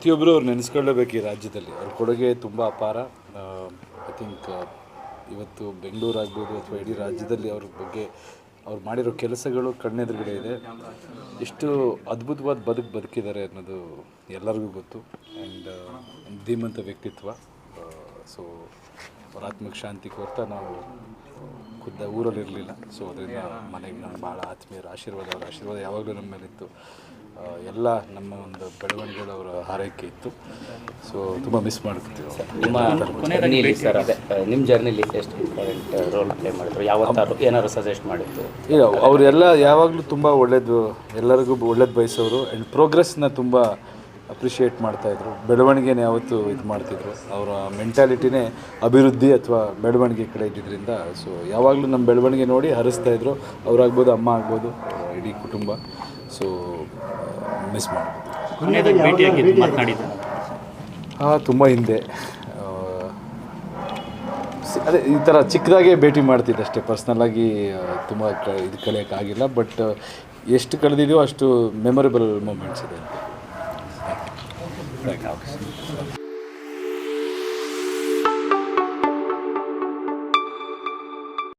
ಪ್ರತಿಯೊಬ್ಬರು ಅವ್ರು ನೆನೆಸ್ಕೊಳ್ಳೇಬೇಕು ಈ ರಾಜ್ಯದಲ್ಲಿ. ಅವ್ರ ಕೊಡುಗೆ ತುಂಬ ಅಪಾರ. ಐ ಥಿಂಕ್ ಇವತ್ತು ಬೆಂಗಳೂರು ಆಗ್ಬೋದು ಅಥವಾ ಇಡೀ ರಾಜ್ಯದಲ್ಲಿ ಅವ್ರ ಬಗ್ಗೆ ಅವ್ರು ಮಾಡಿರೋ ಕೆಲಸಗಳು ಕಣ್ಣೆದುರುಗಡೆ ಇದೆ. ಎಷ್ಟು ಅದ್ಭುತವಾದ ಬದುಕಿದ್ದಾರೆ ಅನ್ನೋದು ಎಲ್ಲರಿಗೂ ಗೊತ್ತು. ಆ್ಯಂಡ್ ಧೀಮಂತ ವ್ಯಕ್ತಿತ್ವ. ಸೊ ಅವ್ರ ಆತ್ಮಕ್ಕೆ ಶಾಂತಿ ಕೋರ್ತಾ ನಾವು ಖುದ್ದ ಊರಲ್ಲಿರಲಿಲ್ಲ. ಸೊ ಅದರಿಂದ ಮನೆಗೆ ನಾನು ಭಾಳ ಆತ್ಮೀಯರ ಆಶೀರ್ವಾದ, ಅವರ ಆಶೀರ್ವಾದ ಯಾವಾಗಲೂ ನಮ್ಮ ಮೇಲಿತ್ತು. ಎಲ್ಲ ನಮ್ಮ ಒಂದು ಬೆಳವಣಿಗೆಗಳು ಅವರ ಹಾರೈಕೆ ಇತ್ತು. ಸೊ ತುಂಬ ಮಿಸ್ ಮಾಡ್ಕೊತೀವಿ. ನಿಮ್ಮ ಜರ್ನಿಲಿ ಎಷ್ಟು ಇಂಪಾರ್ಟೆಂಟ್ ರೋಲ್ ಪ್ಲೇ ಮಾಡಿದ್ರು? ಯಾವತ್ತಾರು ಏನಾದ್ರು ಸಜೆಸ್ಟ್ ಮಾಡಿತ್ತು? ಇಲ್ಲ, ಅವರೆಲ್ಲ ಯಾವಾಗಲೂ ತುಂಬ ಒಳ್ಳೇದು, ಎಲ್ಲರಿಗೂ ಒಳ್ಳೇದು ಬಯಸೋರು. ಆ್ಯಂಡ್ ಪ್ರೋಗ್ರೆಸ್ನ ತುಂಬ ಅಪ್ರಿಷಿಯೇಟ್ ಮಾಡ್ತಾಯಿದ್ರು. ಬೆಳವಣಿಗೆನ ಯಾವತ್ತೂ ಇದು ಮಾಡ್ತಿದ್ರು. ಅವರ ಮೆಂಟ್ಯಾಲಿಟಿನೇ ಅಭಿವೃದ್ಧಿ ಅಥವಾ ಬೆಳವಣಿಗೆ ಕಡೆ ಇದ್ದಿದ್ದರಿಂದ ಸೊ ಯಾವಾಗಲೂ ನಮ್ಮ ಬೆಳವಣಿಗೆ ನೋಡಿ ಹರಿಸ್ತಾಯಿದ್ರು. ಅವರಾಗ್ಬೋದು, ಅಮ್ಮ ಆಗ್ಬೋದು, ಇಡೀ ಕುಟುಂಬ. ಸೊ ಮಿಸ್ ಮಾಡ್ಬೋದು. ತುಂಬ ಹಿಂದೆ ಅದೇ ಈ ಥರ ಚಿಕ್ಕದಾಗೇ ಭೇಟಿ ಮಾಡ್ತಿದ್ದೆ ಅಷ್ಟೇ. ಪರ್ಸ್ನಲ್ಲಾಗಿ ತುಂಬ ಇದು ಕಳೆಯೋಕ್ಕಾಗಿಲ್ಲ. ಬಟ್ ಎಷ್ಟು ಕಳೆದಿದೆಯೋ ಅಷ್ಟು ಮೆಮೊರೇಬಲ್ ಮೂಮೆಂಟ್ಸ್ ಇದೆ. Thank you.